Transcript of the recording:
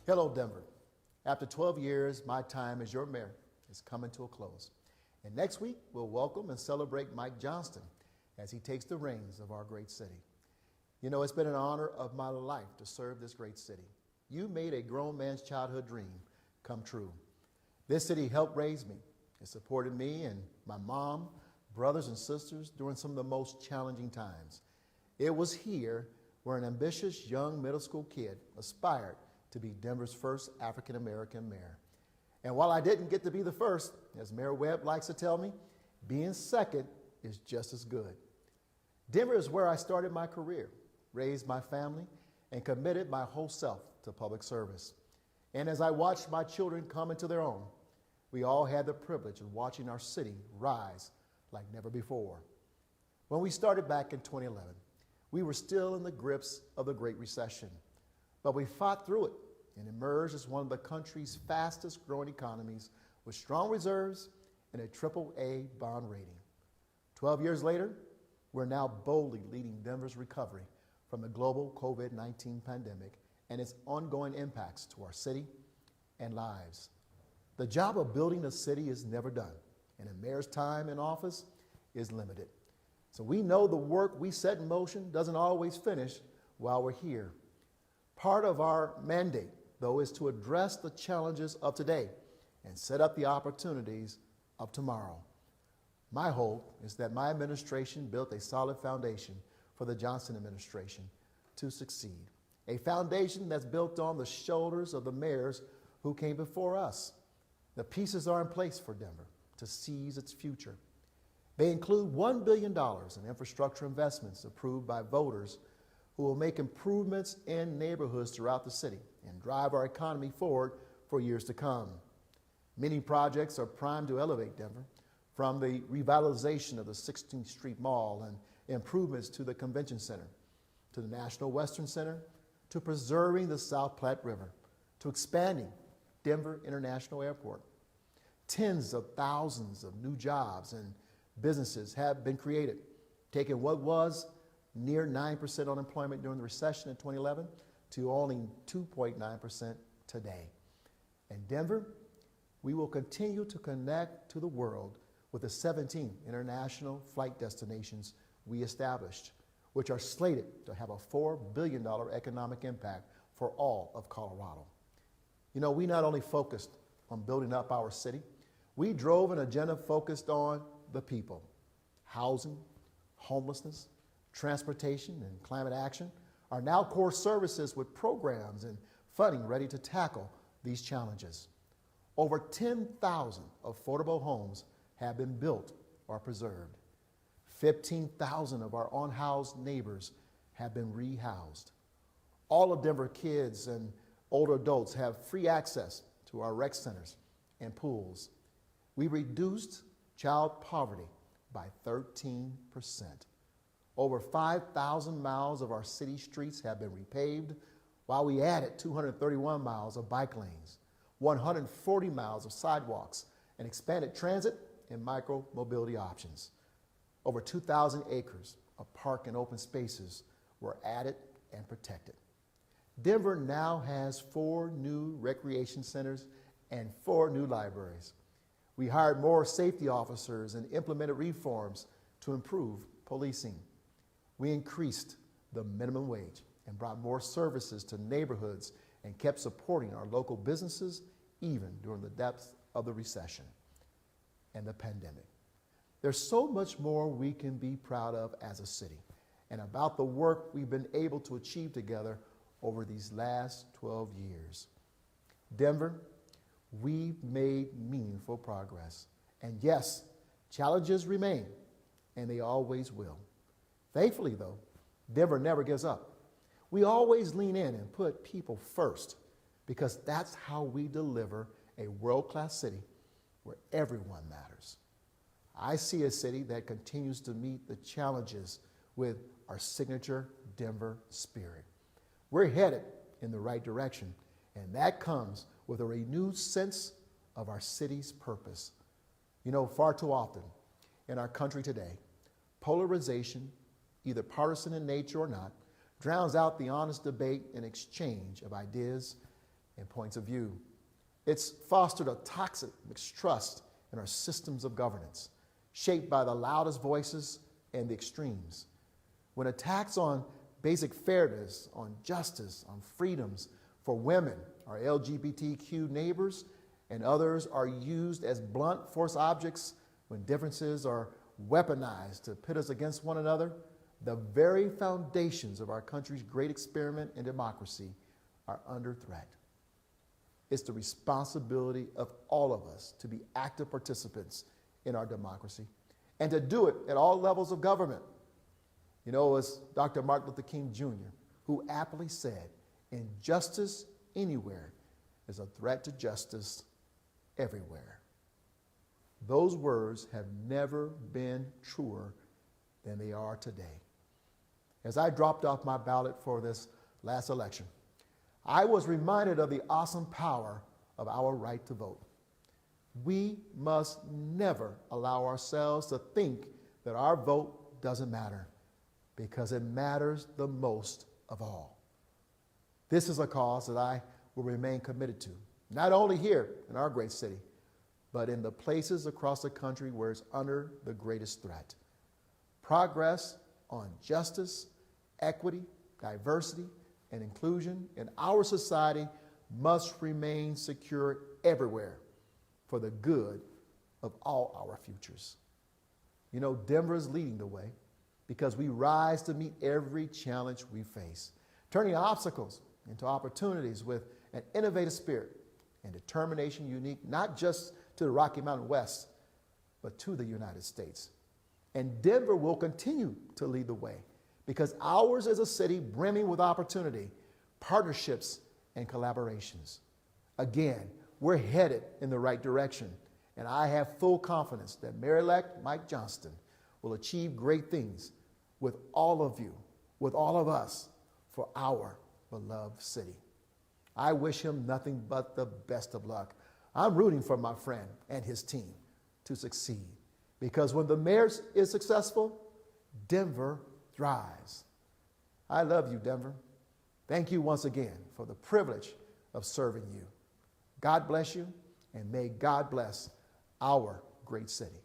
Hello, Denver. After 12 years, my time as your mayor is coming to a close. And next week, we'll welcome and celebrate Mike Johnston as he takes the reins of our great city. You know, it's been an honor of my life to serve this great city. You made a grown man's childhood dream come true. This city helped raise me. It supported me and my mom, brothers and sisters during some of the most challenging times. It was here where an ambitious young middle school kid aspired to be Denver's first African-American mayor. And while I didn't get to be the first, as Mayor Webb likes to tell me, being second is just as good. Denver is where I started my career, raised my family, and committed my whole self to public service. And as I watched my children come into their own, we all had the privilege of watching our city rise like never before. When we started back in 2011, we were still in the grips of the Great Recession, but we fought through it and emerged as one of the country's fastest growing economies with strong reserves and a AAA bond rating. 12 years later, we're now boldly leading Denver's recovery from the global COVID-19 pandemic and its ongoing impacts to our city and lives. The job of building a city is never done, and a mayor's time in office is limited. So we know the work we set in motion doesn't always finish while we're here. Part of our mandate, though, is to address the challenges of today and set up the opportunities of tomorrow. My hope is that my administration built a solid foundation for the Johnson administration to succeed, a foundation that's built on the shoulders of the mayors who came before us. The pieces are in place for Denver to seize its future. They include $1 billion in infrastructure investments approved by voters who will make improvements in neighborhoods throughout the city and drive our economy forward for years to come. Many projects are primed to elevate Denver, from the revitalization of the 16th Street Mall and improvements to the Convention Center, to the National Western Center, to preserving the South Platte River, to expanding Denver International Airport. Tens of thousands of new jobs and businesses have been created, taking what was near 9% unemployment during the recession in 2011 to only 2.9% today. In Denver, we will continue to connect to the world with the 17 international flight destinations we established, which are slated to have a $4 billion economic impact for all of Colorado. You know, we not only focused on building up our city, we drove an agenda focused on the people. Housing, homelessness, transportation, and climate action are now core services with programs and funding ready to tackle these challenges. Over 10,000 affordable homes have been built or preserved. 15,000 of our unhoused neighbors have been rehoused. All of Denver kids and older adults have free access to our rec centers and pools. We reduced child poverty by 13%. Over 5,000 miles of our city streets have been repaved, while we added 231 miles of bike lanes, 140 miles of sidewalks, and expanded transit and micro-mobility options. Over 2,000 acres of park and open spaces were added and protected. Denver now has 4 new recreation centers and 4 new libraries. We hired more safety officers and implemented reforms to improve policing. We increased the minimum wage and brought more services to neighborhoods and kept supporting our local businesses even during the depths of the recession and the pandemic. There's so much more we can be proud of as a city and about the work we've been able to achieve together over these last 12 years. Denver, we've made meaningful progress. And yes, challenges remain, and they always will. Thankfully, though, Denver never gives up. We always lean in and put people first because that's how we deliver a world-class city where everyone matters. I see a city that continues to meet the challenges with our signature Denver spirit. We're headed in the right direction, and that comes with a renewed sense of our city's purpose. You know, far too often in our country today, polarization, either partisan in nature or not, drowns out the honest debate and exchange of ideas and points of view. It's fostered a toxic mistrust in our systems of governance, shaped by the loudest voices and the extremes. When attacks on basic fairness, on justice, on freedoms for women, our LGBTQ neighbors, and others are used as blunt force objects, when differences are weaponized to pit us against one another, the very foundations of our country's great experiment in democracy are under threat. It's the responsibility of all of us to be active participants in our democracy and to do it at all levels of government. You know, it was Dr. Martin Luther King Jr. who aptly said, "Injustice anywhere is a threat to justice everywhere." Those words have never been truer than they are today. As I dropped off my ballot for this last election, I was reminded of the awesome power of our right to vote. We must never allow ourselves to think that our vote doesn't matter, because it matters the most of all. This is a cause that I will remain committed to, not only here in our great city, but in the places across the country where it's under the greatest threat. Progress on justice, equity, diversity, and inclusion in our society must remain secure everywhere for the good of all our futures. You know, Denver is leading the way because we rise to meet every challenge we face, turning obstacles into opportunities with an innovative spirit and determination unique not just to the Rocky Mountain West, but to the United States. And Denver will continue to lead the way because ours is a city brimming with opportunity, partnerships, and collaborations. Again, we're headed in the right direction, and I have full confidence that Mayor-elect Mike Johnston will achieve great things with all of you, with all of us, for our beloved city. I wish him nothing but the best of luck. I'm rooting for my friend and his team to succeed, because when the mayor is successful, Denver thrives. I love you, Denver. Thank you once again for the privilege of serving you. God bless you, and may God bless our great city.